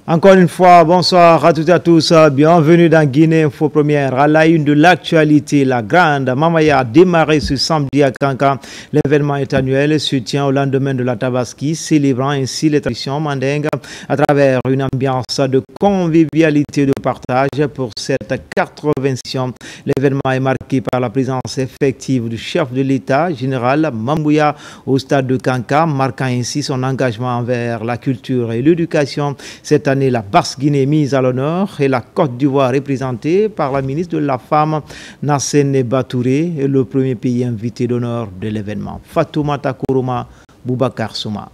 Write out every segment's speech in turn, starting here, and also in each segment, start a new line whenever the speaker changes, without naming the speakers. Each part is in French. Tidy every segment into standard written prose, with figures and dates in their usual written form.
Encore une fois, bonsoir à toutes et à tous. Bienvenue dans Guinée Info Première. À la une de l'actualité, la grande Mamaya a démarré ce samedi à Kankan. L'événement est annuel et se tient au lendemain de la Tabaski, célébrant ainsi les traditions mandingues à travers une ambiance de convivialité et de partage pour cette 80e. L'événement est marqué par la présence effective du chef de l'État, général Mambouya, au stade de Kankan, marquant ainsi son engagement envers la culture et l'éducation. Cette année, la Basse-Guinée mise à l'honneur et la Côte d'Ivoire représentée par la ministre de la Femme, Nassene Batouré, est le premier pays invité d'honneur de l'événement. Fatoumata Kourouma, Boubacar Souma.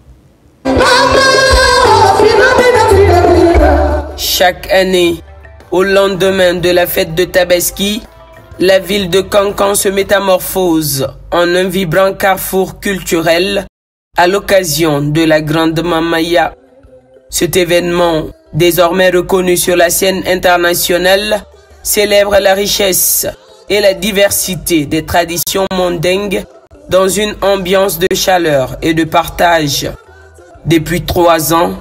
Chaque année, au lendemain de la fête de Tabaski, la ville de Kankan se métamorphose en un vibrant carrefour culturel à l'occasion de la Grande Mamaya. Cet événement, désormais reconnu sur la scène internationale, célèbre la richesse et la diversité des traditions mandingues dans une ambiance de chaleur et de partage. Depuis 3 ans,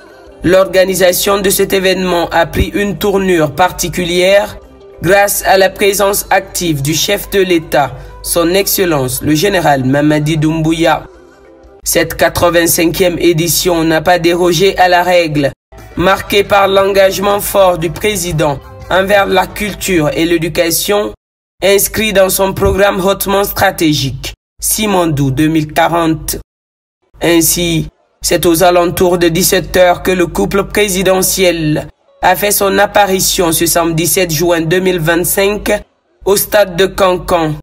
l'organisation de cet événement a pris une tournure particulière grâce à la présence active du chef de l'État, son Excellence le général Mamadi Doumbouya. Cette 85e édition n'a pas dérogé à la règle, marquée par l'engagement fort du président envers la culture et l'éducation, inscrit dans son programme hautement stratégique, Simandou 2040. Ainsi, c'est aux alentours de 17 h que le couple présidentiel a fait son apparition ce samedi 7 juin 2025 au stade de Kankan,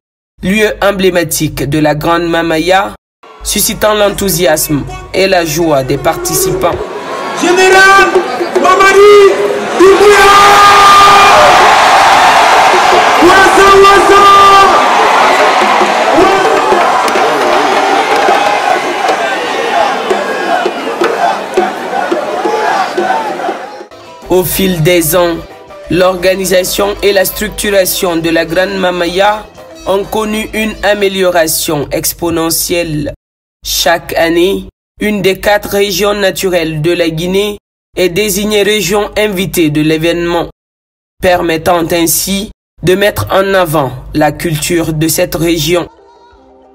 lieu emblématique de la Grande Mamaya, suscitant l'enthousiasme et la joie des participants.
Général Mamadi Doumbouya!
Au fil des ans, l'organisation et la structuration de la Grande Mamaya ont connu une amélioration exponentielle. Chaque année, une des 4 régions naturelles de la Guinée est désignée région invitée de l'événement, permettant ainsi de mettre en avant la culture de cette région.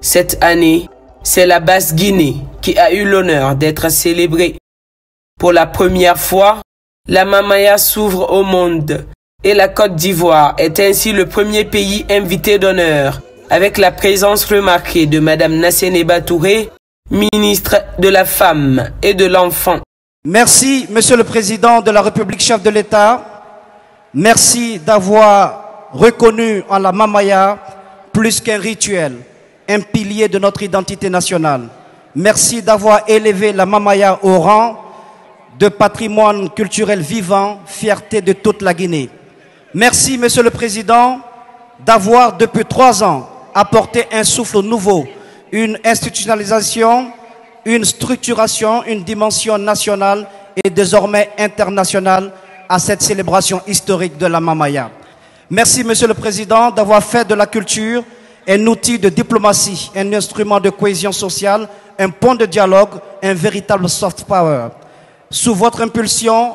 Cette année, c'est la Basse-Guinée qui a eu l'honneur d'être célébrée. Pour la première fois, la Mamaya s'ouvre au monde et la Côte d'Ivoire est ainsi le premier pays invité d'honneur, avec la présence remarquée de Madame Nassene Batouré, ministre de la Femme et de l'Enfant.
Merci, Monsieur le Président de la République, chef de l'État. Merci d'avoir reconnu en la Mamaya plus qu'un rituel, un pilier de notre identité nationale. Merci d'avoir élevé la Mamaya au rang de patrimoine culturel vivant, fierté de toute la Guinée. Merci, Monsieur le Président, d'avoir depuis 3 ans apporté un souffle nouveau, une institutionnalisation, une structuration, une dimension nationale et désormais internationale à cette célébration historique de la Mamaya. Merci, Monsieur le Président, d'avoir fait de la culture un outil de diplomatie, un instrument de cohésion sociale, un pont de dialogue, un véritable soft power. Sous votre impulsion,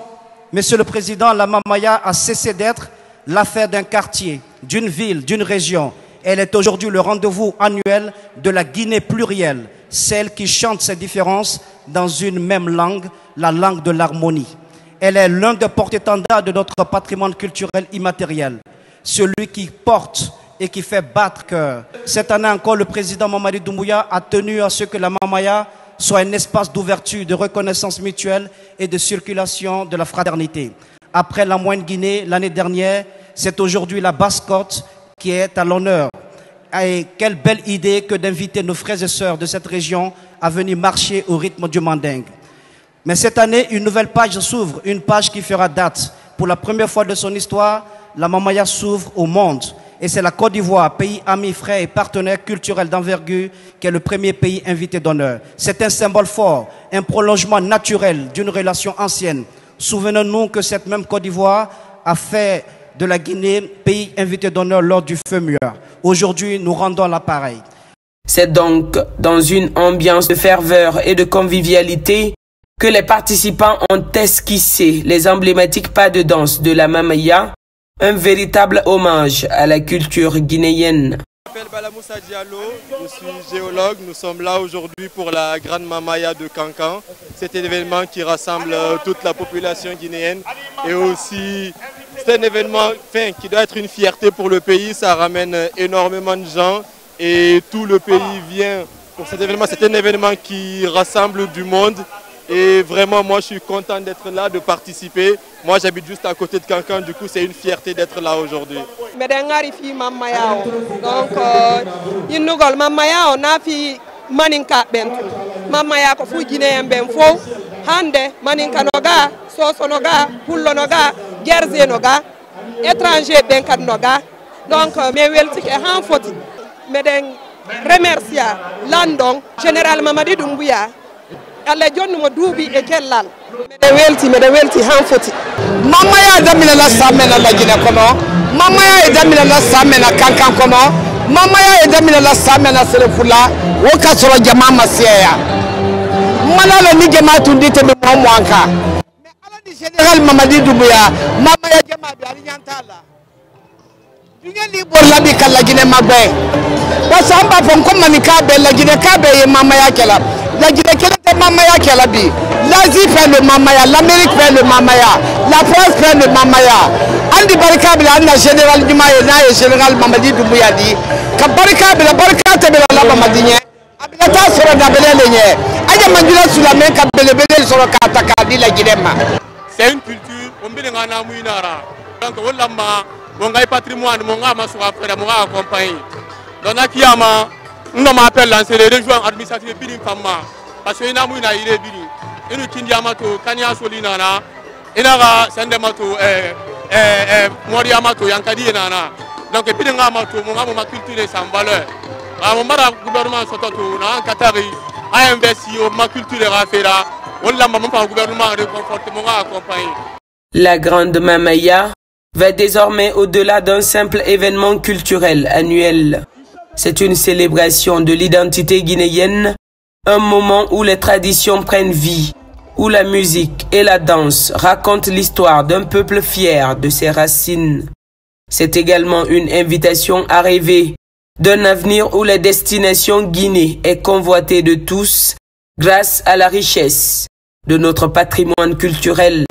Monsieur le Président, la Mamaya a cessé d'être l'affaire d'un quartier, d'une ville, d'une région. Elle est aujourd'hui le rendez-vous annuel de la Guinée plurielle, celle qui chante ses différences dans une même langue, la langue de l'harmonie. Elle est l'un des porte-étendards de notre patrimoine culturel immatériel, celui qui porte et qui fait battre cœur. Cette année encore, le président Mamadi Doumbouya a tenu à ce que la Mamaya soit un espace d'ouverture, de reconnaissance mutuelle et de circulation de la fraternité. Après la Moyenne Guinée, l'année dernière, c'est aujourd'hui la Basse-Côte qui est à l'honneur. Et quelle belle idée que d'inviter nos frères et sœurs de cette région à venir marcher au rythme du mandingue. Mais cette année, une nouvelle page s'ouvre, une page qui fera date. Pour la première fois de son histoire, la Mamaya s'ouvre au monde. Et c'est la Côte d'Ivoire, pays ami, frère et partenaire culturel d'envergure, qui est le premier pays invité d'honneur. C'est un symbole fort, un prolongement naturel d'une relation ancienne. Souvenons-nous que cette même Côte d'Ivoire a fait de la Guinée pays invité d'honneur lors du feu Muir. Aujourd'hui, nous rendons l'appareil.
C'est donc dans une ambiance de ferveur et de convivialité que les participants ont esquissé les emblématiques pas de danse de la Mamaya, un véritable hommage à la culture guinéenne.
Je m'appelle Balamoussa Diallo, je suis géologue. Nous sommes là aujourd'hui pour la Grande Mamaya de Kankan. C'est un événement qui rassemble toute la population guinéenne et aussi c'est un événement qui doit être une fierté pour le pays. Ça ramène énormément de gens et tout le pays vient pour cet événement. C'est un événement qui rassemble du monde. Et vraiment, moi, je suis content d'être là, de participer. Moi, j'habite juste à côté de Kankan, du coup, c'est une fierté d'être là aujourd'hui.
Donc, Mamaya, on a fait Maninka Bentu. Mamaya, ko fu Guinéen ben fo. Hande, Maninka noga, Soso noga, Pullo noga, Gerze noga, étranger Benkan noga. Donc, mes weltik est en faute. Mais remercia Landong, général Mamadi Doumbouya. Allah jonnu mo duubi e kellal mede welti han foti Mamaya damina la samena la Guinée kono Mamaya e damina la samena Kankan kono Mamaya e damina la samena Serefula wo kasoro jama masiya malala ni jama tundite be mo anka mais ala di général Mamadi Doumbouya Mamaya jama bi ali nyantala dunya li bor la bi kala Guinée magbe parce que amba fon ko manika be la Guinée ka be Mamaya kala la Guinée est Mamaya qui est la vie. L'Asie fait le Mamaya, l'Amérique fait le Mamaya, la France fait le Mamaya. Andi barikabila anda général Dumaye na général Mamadi Doumbouya dit ka barikabila barikate bela la Mamadinye abita soro na belele nye aja mandila sula men ka belebele soro ka takadi la Guinée.
C'est une culture on bi ngana muinara. Donc wala ma mon gay patrimoine mon ga ma so affaire mon ga accompagner. Donc akiyama on m'appelle lancer les régions administratives Birim Fama parce que ina muina ire biri inu kindiamato kanya solina na ina ga sendemato moriamato yankadi nana donc biringa mato mo ma culture sans valeur mon mara gouvernement sototo na katari a investi au ma culture rafera wala ma pa gouvernement réconforte mo ga accompagner.
La Grande Mamaya va désormais au-delà d'un simple événement culturel annuel. C'est une célébration de l'identité guinéenne, un moment où les traditions prennent vie, où la musique et la danse racontent l'histoire d'un peuple fier de ses racines. C'est également une invitation à rêver d'un avenir où la destination Guinée est convoitée de tous grâce à la richesse de notre patrimoine culturel.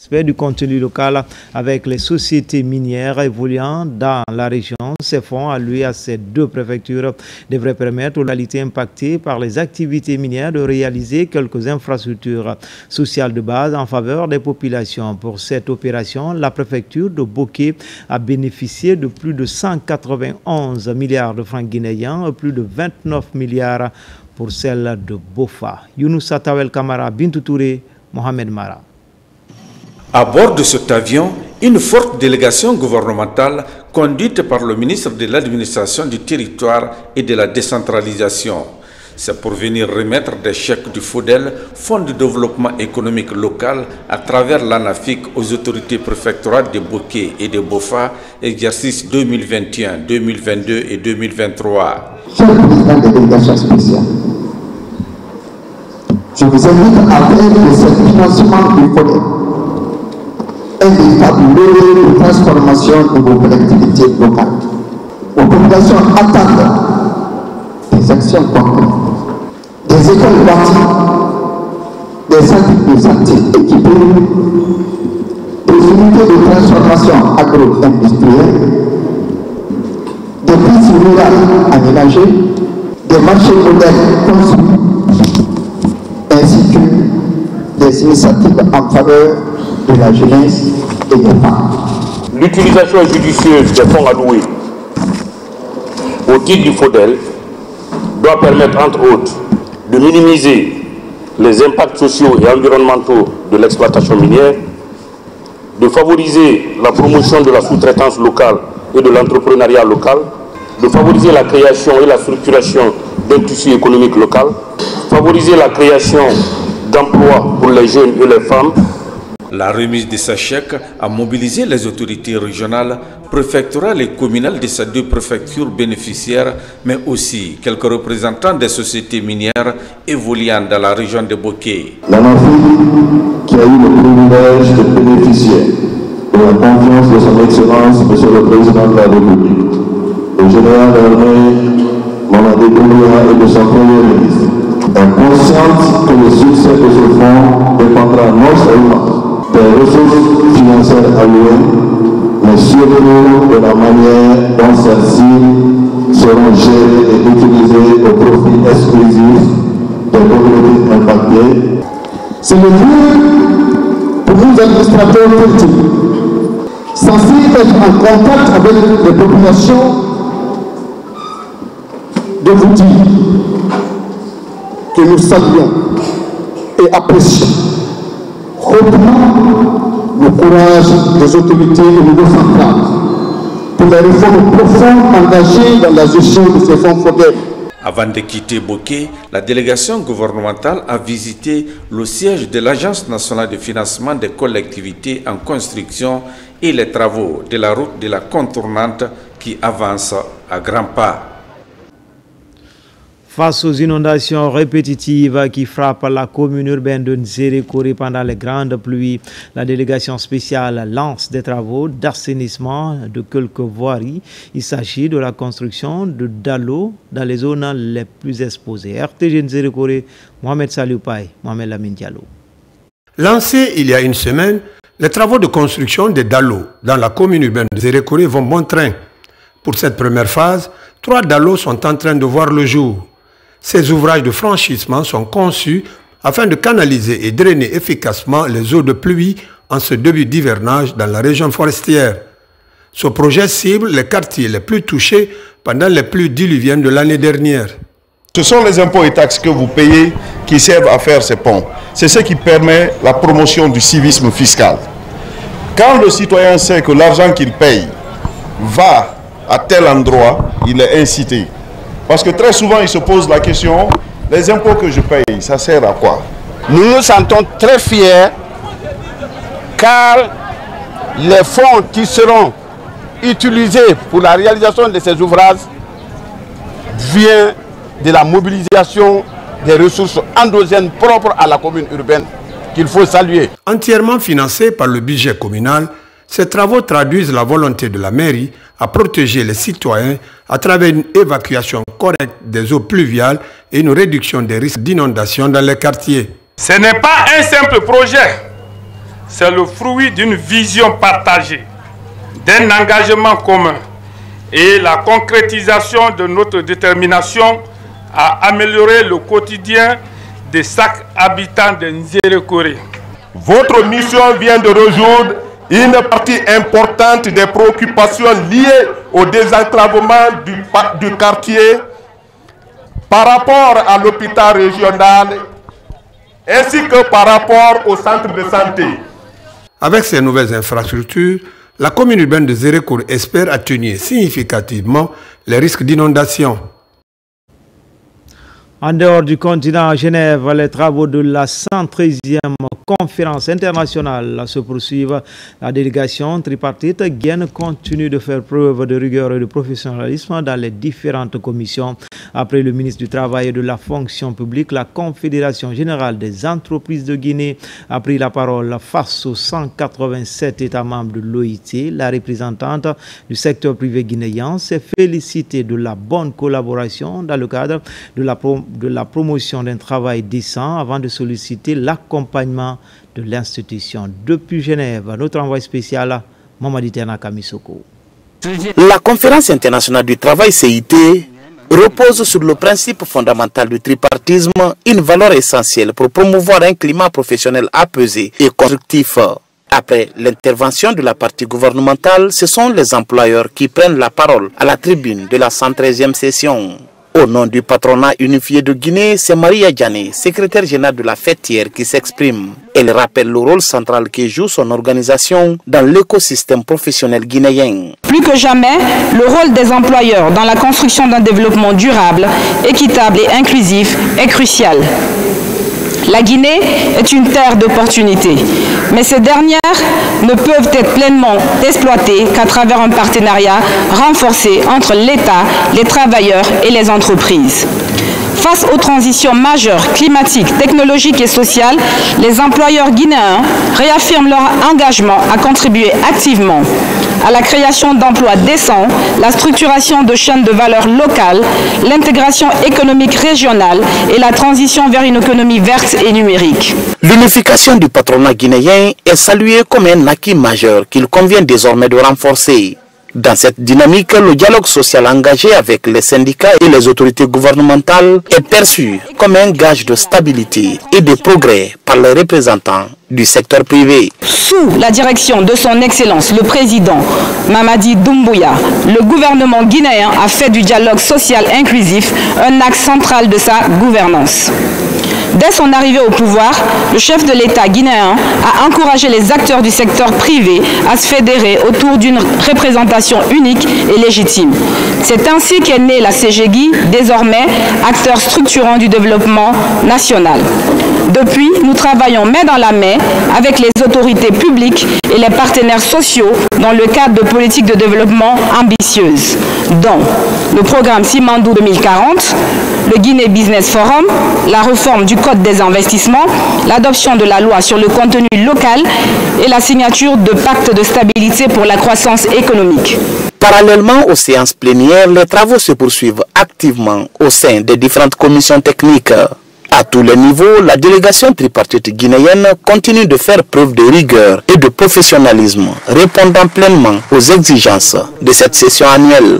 Du contenu local avec les sociétés minières évoluant dans la région. Ces fonds alloués à ces deux préfectures devraient permettre aux localités impactées par les activités minières de réaliser quelques infrastructures sociales de base en faveur des populations. Pour cette opération, la préfecture de Boké a bénéficié de plus de 191 milliards de francs guinéens et plus de 29 milliards pour celle de Bofa. Younoussa Tawel Kamara, Bintou Touré, Mohamed Mara.
À bord de cet avion, une forte délégation gouvernementale conduite par le ministre de l'Administration du Territoire et de la Décentralisation. C'est pour venir remettre des chèques du FODEL, Fonds de développement économique local, à travers l'ANAFIC aux autorités préfectorales de Boké et de Bofa, exercice 2021, 2022 et 2023.
Cher président de délégation spéciale, je vous invite à faire de ce financement du FODEL un véritable levier de transformation de vos collectivités locales. Vos populations attendent des actions concrètes, des écoles bâties, des centres de santé équipés, des unités de transformation agro-industrielle, des pistes rurales aménagées, des marchés modernes construits, ainsi que des initiatives en faveur de la jeunesse et des femmes.
L'utilisation judicieuse des fonds alloués au titre du FODEL doit permettre, entre autres, de minimiser les impacts sociaux et environnementaux de l'exploitation minière, de favoriser la promotion de la sous-traitance locale et de l'entrepreneuriat local, de favoriser la création et la structuration d'un tissu économique local, favoriser la création d'emplois pour les jeunes et les femmes,
La remise de ce chèque a mobilisé les autorités régionales, préfectorales et communales de ces deux préfectures bénéficiaires, mais aussi quelques représentants des sociétés minières évoluant dans la région de Boké.
L'Afrique qui a eu le privilège de bénéficier de la confiance de son Excellence, Monsieur le Président de la République, le général armé Mamadi Doumbouya et de son Premier ministre, est consciente que le succès de ce fonds dépendra non seulement des ressources financières allouées, mais surtout de la manière dont celles-ci seront gérées et utilisées au profit exclusif des communautés impactées. C'est le lieu pour nous administrateurs politiques, censés être en contact avec les populations, de vous dire que nous saluons et apprécions hautement le courage des autorités au niveau central pour les réformes profondes engagées dans la gestion de ces fonds FODEL.
Avant de quitter Boké, la délégation gouvernementale a visité le siège de l'Agence nationale de financement des collectivités en construction et les travaux de la route de la contournante qui avance à grands pas.
Face aux inondations répétitives qui frappent la commune urbaine de Nzérékoré pendant les grandes pluies, la délégation spéciale lance des travaux d'assainissement de quelques voiries. Il s'agit de la construction de dallos dans les zones les plus exposées. RTG Nzérékoré, Mohamed Salioupaye, Mohamed Lamine Diallo.
Lancés il y a une semaine, les travaux de construction des dallos dans la commune urbaine de Nzérékoré vont bon train. Pour cette première phase, 3 dallos sont en train de voir le jour. Ces ouvrages de franchissement sont conçus afin de canaliser et drainer efficacement les eaux de pluie en ce début d'hivernage dans la région forestière. Ce projet cible les quartiers les plus touchés pendant les pluies diluviennes de l'année dernière.
Ce sont les impôts et taxes que vous payez qui servent à faire ces ponts. C'est ce qui permet la promotion du civisme fiscal. Quand le citoyen sait que l'argent qu'il paye va à tel endroit, il est incité. Parce que très souvent, il se pose la question, les impôts que je paye, ça sert à quoi?
Nous nous sentons très fiers car les fonds qui seront utilisés pour la réalisation de ces ouvrages viennent de la mobilisation des ressources endogènes propres à la commune urbaine qu'il faut saluer.
Entièrement financés par le budget communal, ces travaux traduisent la volonté de la mairie à protéger les citoyens à travers une évacuation correcte des eaux pluviales et une réduction des risques d'inondation dans les quartiers.
Ce n'est pas un simple projet, c'est le fruit d'une vision partagée, d'un engagement commun et la concrétisation de notre détermination à améliorer le quotidien de chaque habitant de Nzérékoré.
Votre mission vient de résoudre une partie importante des préoccupations liées au désenclavement du quartier par rapport à l'hôpital régional ainsi que par rapport au centre de santé.
Avec ces nouvelles infrastructures, la commune urbaine de Nzérékoré espère atténuer significativement les risques d'inondation.
En dehors du continent, à Genève, les travaux de la 113e conférence internationale se poursuivent. La délégation tripartite guinéenne continue de faire preuve de rigueur et de professionnalisme dans les différentes commissions. Après le ministre du Travail et de la Fonction publique, la Confédération générale des entreprises de Guinée a pris la parole face aux 187 États membres de l'OIT. La représentante du secteur privé guinéen s'est félicitée de la bonne collaboration dans le cadre de la promotion d'un travail décent avant de solliciter l'accompagnement de l'institution. Depuis Genève, notre envoyé spécial, Mamadi Tenaka Misoko.
La conférence internationale du travail CIT repose sur le principe fondamental du tripartisme, une valeur essentielle pour promouvoir un climat professionnel apaisé et constructif. Après l'intervention de la partie gouvernementale, ce sont les employeurs qui prennent la parole à la tribune de la 113e session. Au nom du patronat unifié de Guinée, c'est Maria Diané, secrétaire générale de la fêtière, qui s'exprime. Elle rappelle le rôle central que joue son organisation dans l'écosystème professionnel guinéen.
Plus que jamais, le rôle des employeurs dans la construction d'un développement durable, équitable et inclusif est crucial. La Guinée est une terre d'opportunités, mais ces dernières ne peuvent être pleinement exploitées qu'à travers un partenariat renforcé entre l'État, les travailleurs et les entreprises. Face aux transitions majeures, climatiques, technologiques et sociales, les employeurs guinéens réaffirment leur engagement à contribuer activement à la création d'emplois décents, la structuration de chaînes de valeur locales, l'intégration économique régionale et la transition vers une économie verte et numérique.
L'unification du patronat guinéen est saluée comme un acquis majeur qu'il convient désormais de renforcer. Dans cette dynamique, le dialogue social engagé avec les syndicats et les autorités gouvernementales est perçu comme un gage de stabilité et de progrès par les représentants du secteur privé.
Sous la direction de son Excellence le Président Mamadi Doumbouya, le gouvernement guinéen a fait du dialogue social inclusif un axe central de sa gouvernance. Dès son arrivée au pouvoir, le chef de l'État guinéen a encouragé les acteurs du secteur privé à se fédérer autour d'une représentation unique et légitime. C'est ainsi qu'est née la CGGI, désormais acteur structurant du développement national. Depuis, nous travaillons main dans la main avec les autorités publiques et les partenaires sociaux dans le cadre de politiques de développement ambitieuses, dont le programme Simandou 2040, le Guinée Business Forum, la réforme du Code des investissements, l'adoption de la loi sur le contenu local et la signature de pactes de stabilité pour la croissance économique.
Parallèlement aux séances plénières, les travaux se poursuivent activement au sein des différentes commissions techniques. À tous les niveaux, la délégation tripartite guinéenne continue de faire preuve de rigueur et de professionnalisme, répondant pleinement aux exigences de cette session annuelle.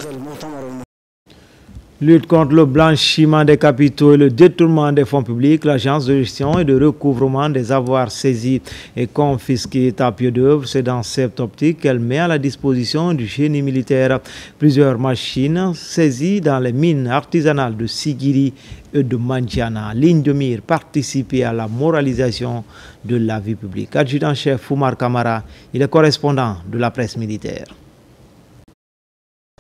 Lutte contre le blanchiment des capitaux et le détournement des fonds publics, l'Agence de gestion et de recouvrement des avoirs saisis et confisqués est à pied d'œuvre. C'est dans cette optique qu'elle met à la disposition du génie militaire plusieurs machines saisies dans les mines artisanales de Sigiri et de Mandiana. Ligne de mire, participer à la moralisation de la vie publique. Adjudant-chef Oumar Kamara, il est correspondant de la presse militaire.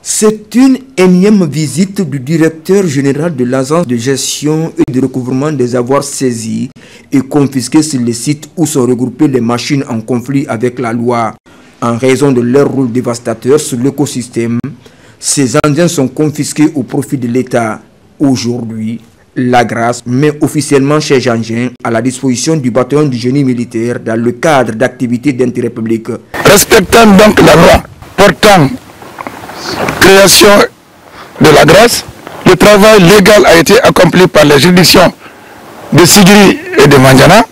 C'est une énième visite du directeur général de l'Agence de gestion et de recouvrement des avoirs saisis et confisqués sur les sites où sont regroupées les machines en conflit avec la loi. En raison de leur rôle dévastateur sur l'écosystème, ces engins sont confisqués au profit de l'État. Aujourd'hui, la grâce met officiellement ces engins à la disposition du bataillon du génie militaire dans le cadre d'activités d'intérêt public.
Respectant donc la loi portant création de la grâce, le travail légal a été accompli par les juridictions de Sigiri et de Mandiana.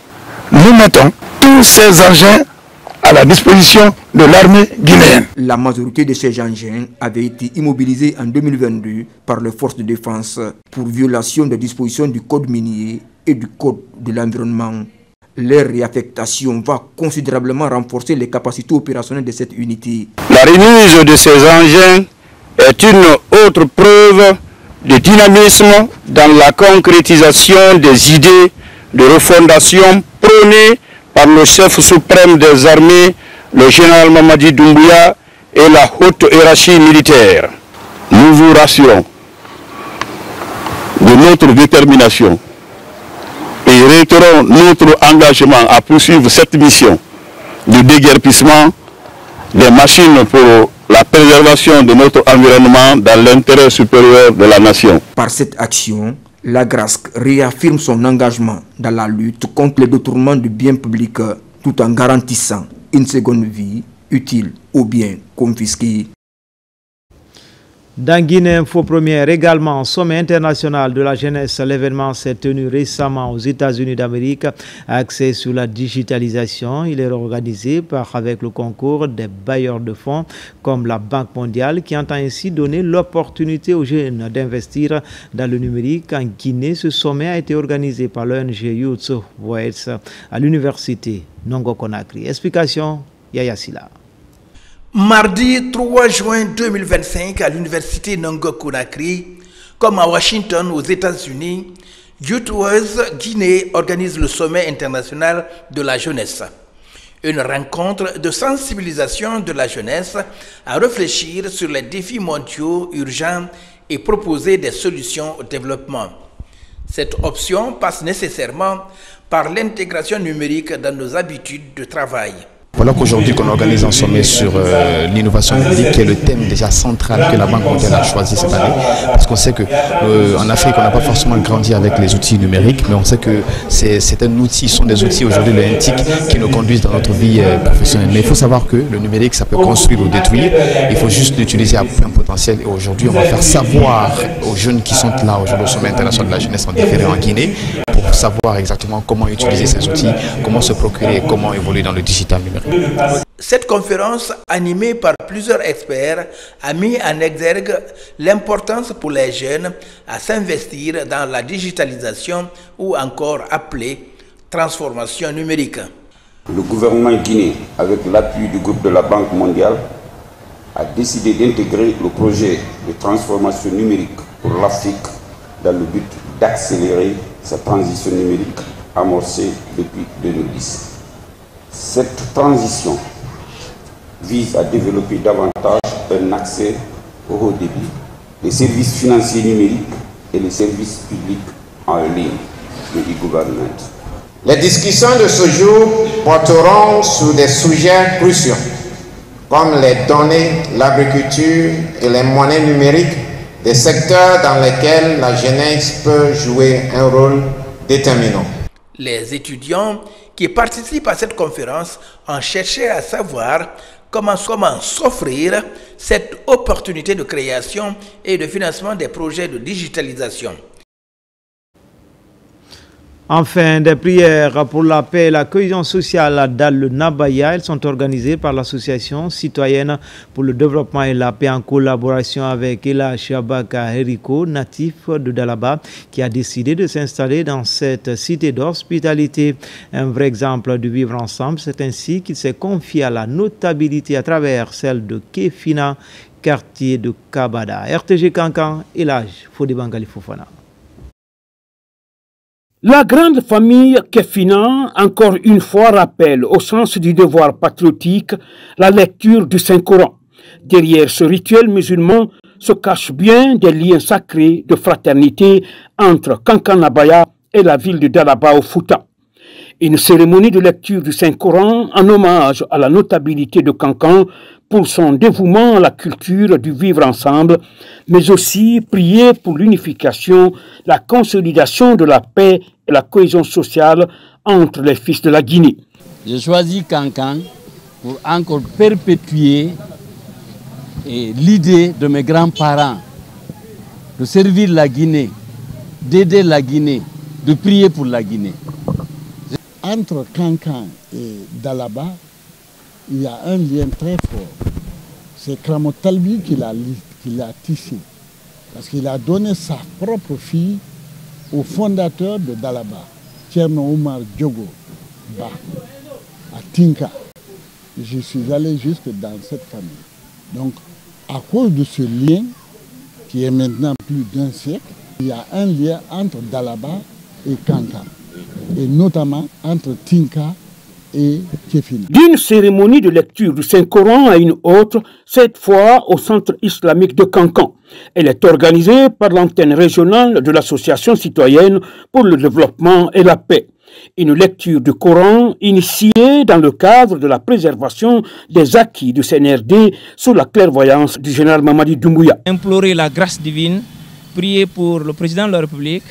Nous mettons tous ces engins à la disposition de l'armée guinéenne.
La majorité de ces engins avaient été immobilisés en 2022 par les forces de défense pour violation des dispositions du code minier et du code de l'environnement. Leur réaffectation va considérablement renforcer les capacités opérationnelles de cette unité.
La remise de ces engins est une autre preuve de dynamisme dans la concrétisation des idées de refondation prônées par le chef suprême des armées, le général Mamadi Doumbouya et la haute hiérarchie militaire. Nous vous rassurons de notre détermination et réitérons notre engagement à poursuivre cette mission de déguerpissement des machines pour la préservation de notre environnement dans l'intérêt supérieur de la nation.
Par cette action, la GRASC réaffirme son engagement dans la lutte contre le détournement du bien public tout en garantissant une seconde vie utile aux biens confisqués.
Dans Guinée Info Première, également, sommet international de la jeunesse. L'événement s'est tenu récemment aux États-Unis d'Amérique, axé sur la digitalisation. Il est organisé avec le concours des bailleurs de fonds comme la Banque mondiale qui entend ainsi donner l'opportunité aux jeunes d'investir dans le numérique. En Guinée, ce sommet a été organisé par l'ONG Youth Voice à l'université Nongo Conakry. Explication, Yaya Silla.
Mardi 3 juin 2025 à l'université Nongo Conakry, comme à Washington aux États-Unis, Youth Voice Guinée organise le sommet international de la jeunesse. Une rencontre de sensibilisation de la jeunesse à réfléchir sur les défis mondiaux urgents et proposer des solutions au développement. Cette option passe nécessairement par l'intégration numérique dans nos habitudes de travail.
Voilà qu'aujourd'hui qu'on organise un sommet sur l'innovation numérique qui est le thème déjà central que la Banque mondiale a choisi cette année. Parce qu'on sait qu'en Afrique, on n'a pas forcément grandi avec les outils numériques, mais on sait que c'est un outil, ce sont des outils aujourd'hui, le NTIC, qui nous conduisent dans notre vie professionnelle. Mais il faut savoir que le numérique, ça peut construire ou détruire. Il faut juste l'utiliser à plein potentiel. Et aujourd'hui, on va faire savoir aux jeunes qui sont là aujourd'hui au sommet international de la jeunesse en différé en Guinée, pour savoir exactement comment utiliser ces outils, comment se procurer, comment évoluer dans le digital numérique.
Cette conférence, animée par plusieurs experts, a mis en exergue l'importance pour les jeunes à s'investir dans la digitalisation ou encore appelée transformation numérique.
Le gouvernement guinéen, avec l'appui du groupe de la Banque mondiale, a décidé d'intégrer le projet de transformation numérique pour l'Afrique dans le but d'accélérer sa transition numérique amorcée depuis 2010. Cette transition vise à développer davantage un accès au haut débit, les services financiers numériques et les services publics en ligne de e-government.
Les discussions de ce jour porteront sur des sujets cruciaux comme les données, l'agriculture et les monnaies numériques, des secteurs dans lesquels la jeunesse peut jouer un rôle déterminant.
Les étudiants qui participent à cette conférence ont cherché à savoir comment s'offrir cette opportunité de création et de financement des projets de digitalisation.
Enfin, des prières pour la paix et la cohésion sociale dans le Nabaya. Elles sont organisées par l'association citoyenne pour le développement et la paix en collaboration avec Ela Shabaka Heriko, natif de Dalaba, qui a décidé de s'installer dans cette cité d'hospitalité. Un vrai exemple de vivre ensemble. C'est ainsi qu'il s'est confié à la notabilité à travers celle de Kefina, quartier de Kabada. RTG Kankan, Elage Fodibangali Fofana.
La grande famille Kefina, encore une fois, rappelle au sens du devoir patriotique la lecture du Saint-Coran. Derrière ce rituel musulman se cachent bien des liens sacrés de fraternité entre Kankanabaya et la ville de Dalaba au Fouta. Une cérémonie de lecture du Saint-Coran en hommage à la notabilité de Kankan pour son dévouement à la culture du vivre ensemble, mais aussi prier pour l'unification, la consolidation de la paix et la cohésion sociale entre les fils de la Guinée.
J'ai choisi Kankan pour encore perpétuer l'idée de mes grands-parents de servir la Guinée, d'aider la Guinée, de prier pour la Guinée.
Entre Kankan et Dalaba, il y a un lien très fort. C'est Kramotalbi qui l'a tissé. Parce qu'il a donné sa propre fille au fondateur de Dalaba, Tierno Omar Diogo Ba, à Tinka. Je suis allé jusque dans cette famille. Donc, à cause de ce lien, qui est maintenant plus d'un siècle, il y a un lien entre Dalaba et Kankan, et notamment entre Tinka et Kefina.
D'une cérémonie de lecture du Saint-Coran à une autre, cette fois au centre islamique de Kankan. Elle est organisée par l'antenne régionale de l'association citoyenne pour le développement et la paix. Une lecture du Coran initiée dans le cadre de la préservation des acquis du CNRD sous la clairvoyance du général Mamadi Doumbouya.
Implorer la grâce divine, prier pour le président de la République,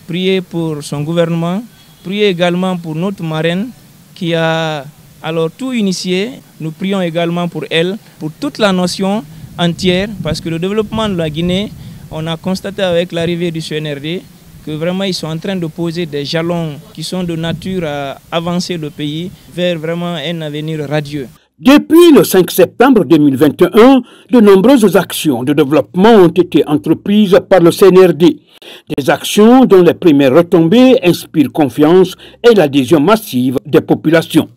prier pour son gouvernement, prier également pour notre marraine qui a alors tout initié. Nous prions également pour elle, pour toute la nation entière, parce que le développement de la Guinée, on a constaté avec l'arrivée du CNRD que vraiment ils sont en train de poser des jalons qui sont de nature à avancer le pays vers vraiment un avenir radieux.
Depuis le 5 septembre 2021, de nombreuses actions de développement ont été entreprises par le CNRD. Des actions dont les premières retombées inspirent confiance et l'adhésion massive des populations.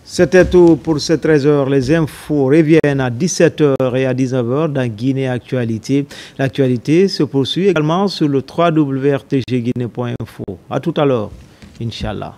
C'était tout pour ces 13h. Les infos reviennent à 17h et à 19h dans Guinée Actualité. L'actualité se poursuit également sur le www.rtgguinée.info. À tout à l'heure, Inch'Allah.